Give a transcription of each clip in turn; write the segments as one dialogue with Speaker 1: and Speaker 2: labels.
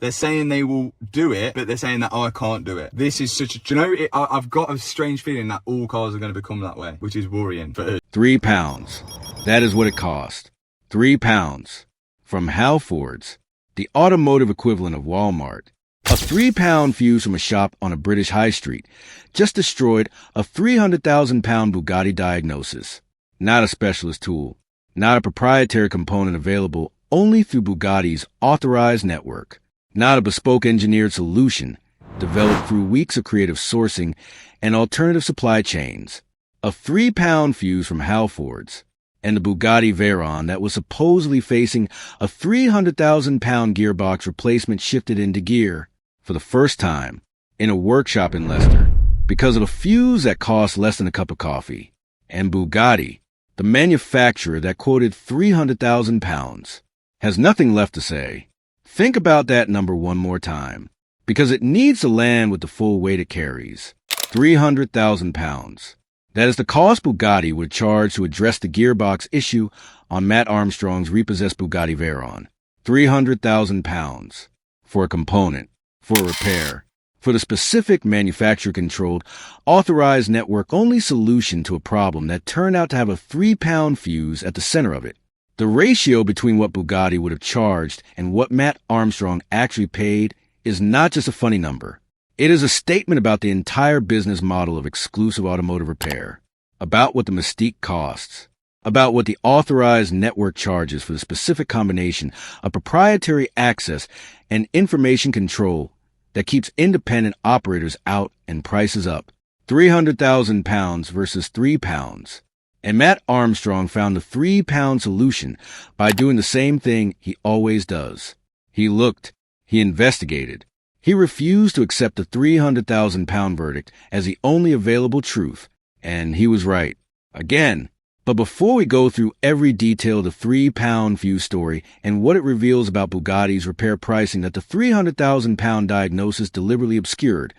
Speaker 1: They're saying they will do it, but they're saying that, oh, I can't do it. This is such a, do you know, I've got a strange feeling that all cars are going to become that way, which is worrying for us.
Speaker 2: £3. That is what it cost. £3. From Halfords, the automotive equivalent of Walmart. A £3 fuse from a shop on a British high street just destroyed a 300,000-pound Bugatti diagnosis. Not a specialist tool, not a proprietary component available only through Bugatti's authorized network, not a bespoke engineered solution developed through weeks of creative sourcing and alternative supply chains. A £3 fuse from Halfords and the Bugatti Veyron that was supposedly facing a 300,000-pound gearbox replacement shifted into gear for the first time in a workshop in Leicester because of a fuse that cost less than a cup of coffee. And Bugatti, the manufacturer that quoted 300,000 pounds, has nothing left to say. Think about that number one more time, because it needs to land with the full weight it carries. 300,000 pounds. That is the cost Bugatti would charge to address the gearbox issue on Matt Armstrong's repossessed Bugatti Veyron. 300,000 pounds. For a component, for a repair, for the specific manufacturer-controlled, authorized network-only solution to a problem that turned out to have a 3-pound fuse at the center of it. The ratio between what Bugatti would have charged and what Matt Armstrong actually paid is not just a funny number. It is a statement about the entire business model of exclusive automotive repair, about what the mystique costs, about what the authorized network charges for the specific combination of proprietary access and information control that keeps independent operators out and prices up. 300,000 pounds versus £3. And Matt Armstrong found the 3-pound solution by doing the same thing he always does. He looked, he investigated. He refused to accept the 300,000-pound verdict as the only available truth, and he was right. Again. But before we go through every detail of the 3-pound fuse story and what it reveals about Bugatti's repair pricing that the 300,000-pound diagnosis deliberately obscured,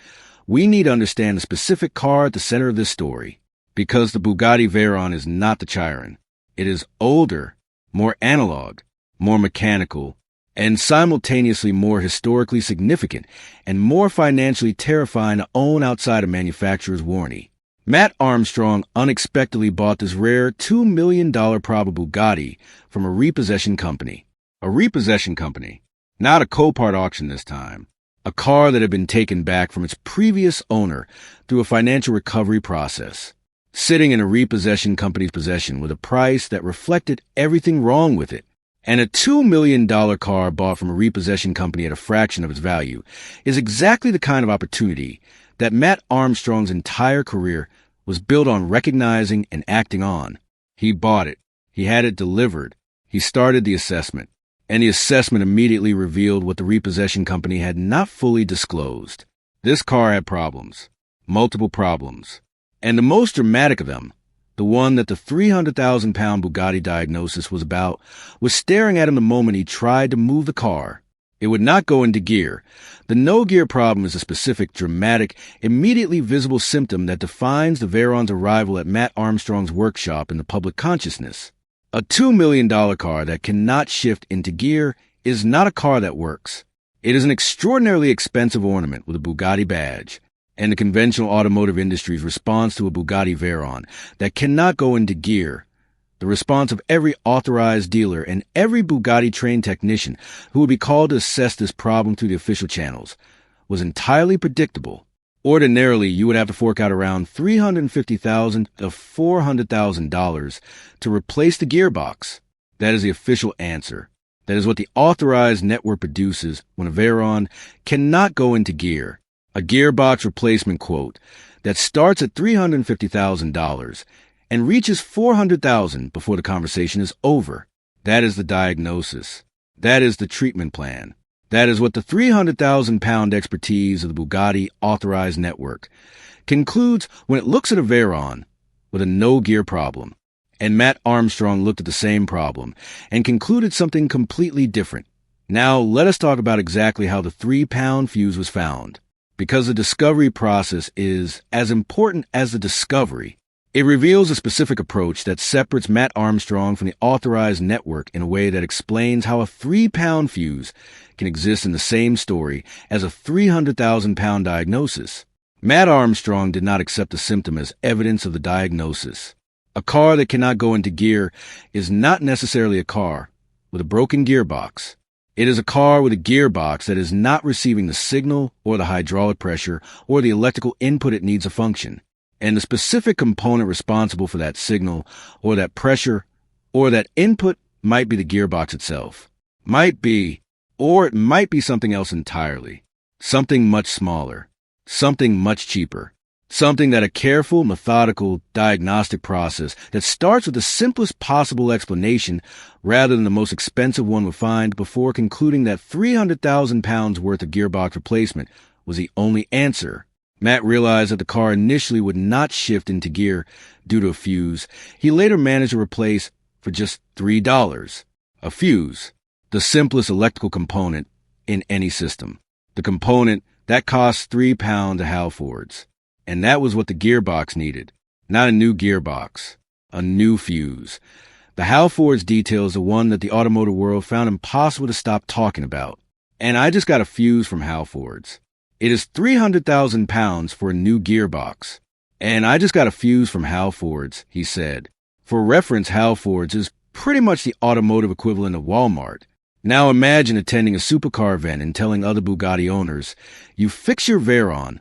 Speaker 2: we need to understand the specific car at the center of this story. Because the Bugatti Veyron is not the Chiron. It is older, more analog, more mechanical, and simultaneously more historically significant and more financially terrifying to own outside a manufacturer's warranty. Matt Armstrong unexpectedly bought this rare $2 million probable Bugatti from a repossession company. A repossession company, not a Copart auction this time. A car that had been taken back from its previous owner through a financial recovery process. Sitting in a repossession company's possession with a price that reflected everything wrong with it. And a $2 million car bought from a repossession company at a fraction of its value is exactly the kind of opportunity that Matt Armstrong's entire career was built on recognizing and acting on. He bought it. He had it delivered. He started the assessment. And the assessment immediately revealed what the repossession company had not fully disclosed. This car had problems. Multiple problems. And the most dramatic of them, the one that the 300,000-pound Bugatti diagnosis was about, was staring at him the moment he tried to move the car. It would not go into gear. The no-gear problem is a specific, dramatic, immediately visible symptom that defines the Veyron's arrival at Matt Armstrong's workshop in the public consciousness. A $2 million car that cannot shift into gear is not a car that works. It is an extraordinarily expensive ornament with a Bugatti badge. And the conventional automotive industry's response to a Bugatti Veyron that cannot go into gear, the response of every authorized dealer and every Bugatti-trained technician who would be called to assess this problem through the official channels, was entirely predictable. Ordinarily, you would have to fork out around $350,000 to $400,000 to replace the gearbox. That is the official answer. That is what the authorized network produces when a Veyron cannot go into gear. A gearbox replacement quote that starts at $350,000 and reaches $400,000 before the conversation is over. That is the diagnosis. That is the treatment plan. That is what the 300,000-pound expertise of the Bugatti authorized network concludes when it looks at a Veyron with a no-gear problem. And Matt Armstrong looked at the same problem and concluded something completely different. Now let us talk about exactly how the 3-pound fuse was found. Because the discovery process is as important as the discovery. It reveals a specific approach that separates Matt Armstrong from the authorized network in a way that explains how a 3-pound fuse can exist in the same story as a 300,000-pound diagnosis. Matt Armstrong did not accept the symptom as evidence of the diagnosis. A car that cannot go into gear is not necessarily a car with a broken gearbox. It is a car with a gearbox that is not receiving the signal or the hydraulic pressure or the electrical input it needs to function. And the specific component responsible for that signal or that pressure or that input might be the gearbox itself. Might be, or it might be something else entirely. Something much smaller. Something much cheaper. Something that a careful, methodical diagnostic process that starts with the simplest possible explanation rather than the most expensive one would find before concluding that 300,000 pounds worth of gearbox replacement was the only answer. Matt realized that the car initially would not shift into gear due to a fuse he later managed to replace for just $3. A fuse, the simplest electrical component in any system. The component that costs £3 to Halfords. And that was what the gearbox needed. Not a new gearbox, a new fuse. The Halfords detail is the one that the automotive world found impossible to stop talking about. And I just got a fuse from Halfords. It is 300,000 pounds for a new gearbox. And I just got a fuse from Halfords, he said. For reference, Halfords is pretty much the automotive equivalent of Walmart. Now imagine attending a supercar event and telling other Bugatti owners, you fix your Veyron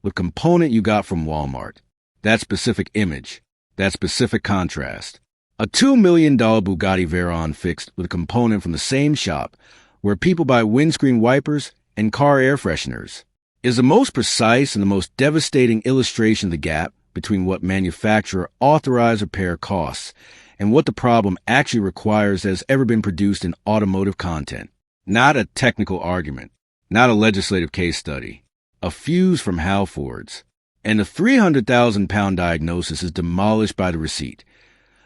Speaker 2: with component you got from Walmart. That specific image, that specific contrast. A $2 million Bugatti Veyron fixed with a component from the same shop where people buy windscreen wipers and car air fresheners is the most precise and the most devastating illustration of the gap between what manufacturer authorized repair costs and what the problem actually requires that has ever been produced in automotive content. Not a technical argument, not a legislative case study. A fuse from Halfords. And the 300,000-pound diagnosis is demolished by the receipt.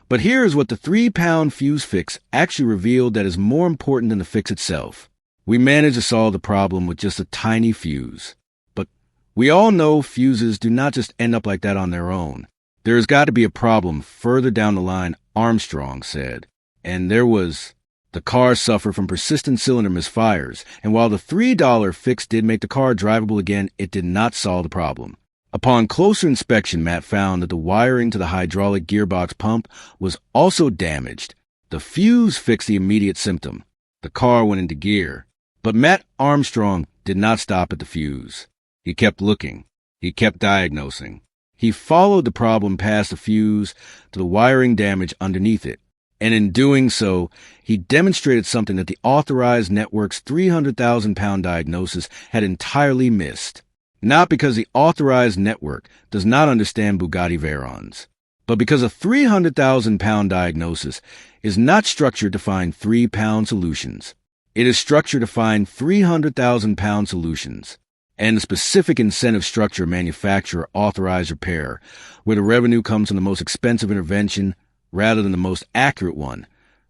Speaker 2: But here is what the 3-pound fuse fix actually revealed that is more important than the fix itself. We managed to solve the problem with just a tiny fuse. But we all know fuses do not just end up like that on their own. There has got to be a problem further down the line, Armstrong said. And there was. The car suffered from persistent cylinder misfires, and while the $3 fix did make the car drivable again, it did not solve the problem. Upon closer inspection, Matt found that the wiring to the hydraulic gearbox pump was also damaged. The fuse fixed the immediate symptom. The car went into gear. But Matt Armstrong did not stop at the fuse. He kept looking. He kept diagnosing. He followed the problem past the fuse to the wiring damage underneath it. And in doing so, he demonstrated something that the authorized network's 300,000-pound diagnosis had entirely missed. Not because the authorized network does not understand Bugatti Veyrons, but because a 300,000-pound diagnosis is not structured to find 3-pound solutions. It is structured to find 300,000-pound solutions. And the specific incentive structure manufacturer authorized repair, where the revenue comes from the most expensive intervention rather than the most accurate one,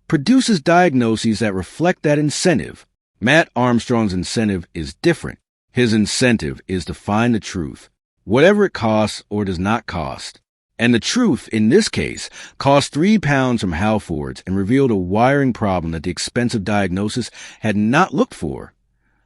Speaker 2: produces diagnoses that reflect that incentive. Matt Armstrong's incentive is different. His incentive is to find the truth, whatever it costs or does not cost. And the truth, in this case, cost £3 from Halfords and revealed a wiring problem that the expensive diagnosis had not looked for.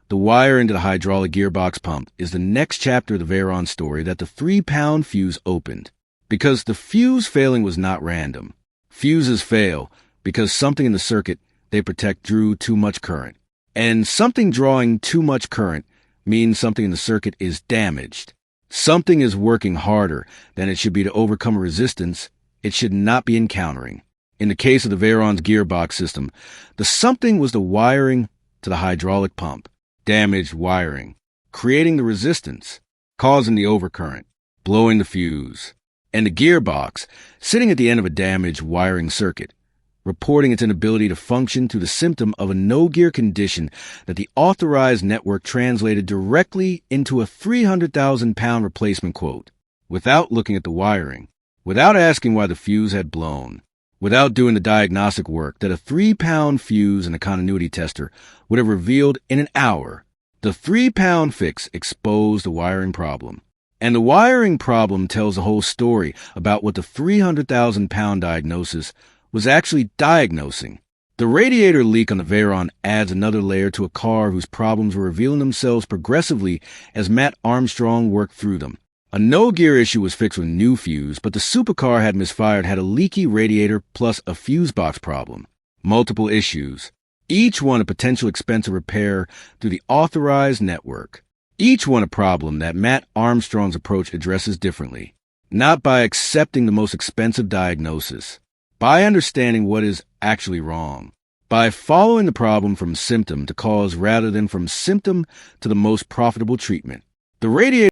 Speaker 2: The wire into the hydraulic gearbox pump is the next chapter of the Veyron story that the 3-pound fuse opened. Because the fuse failing was not random. Fuses fail because something in the circuit they protect drew too much current. And something drawing too much current means something in the circuit is damaged. Something is working harder than it should be to overcome a resistance it should not be encountering. In the case of the Veyron's gearbox system, the something was the wiring to the hydraulic pump. Damaged wiring, creating the resistance, causing the overcurrent, blowing the fuse. And the gearbox, sitting at the end of a damaged wiring circuit, reporting its inability to function through the symptom of a no-gear condition that the authorized network translated directly into a 300,000-pound replacement quote, without looking at the wiring, without asking why the fuse had blown, without doing the diagnostic work that a 3-pound fuse and a continuity tester would have revealed in an hour. The 3-pound fix exposed the wiring problem. And the wiring problem tells the whole story about what the 300,000-pound diagnosis was actually diagnosing. The radiator leak on the Veyron adds another layer to a car whose problems were revealing themselves progressively as Matt Armstrong worked through them. A no-gear issue was fixed with a new fuse, but the supercar had misfired had a leaky radiator plus a fuse box problem. Multiple issues, each one a potential expensive repair through the authorized network. Each one a problem that Matt Armstrong's approach addresses differently, not by accepting the most expensive diagnosis, by understanding what is actually wrong, by following the problem from symptom to cause rather than from symptom to the most profitable treatment. The radiator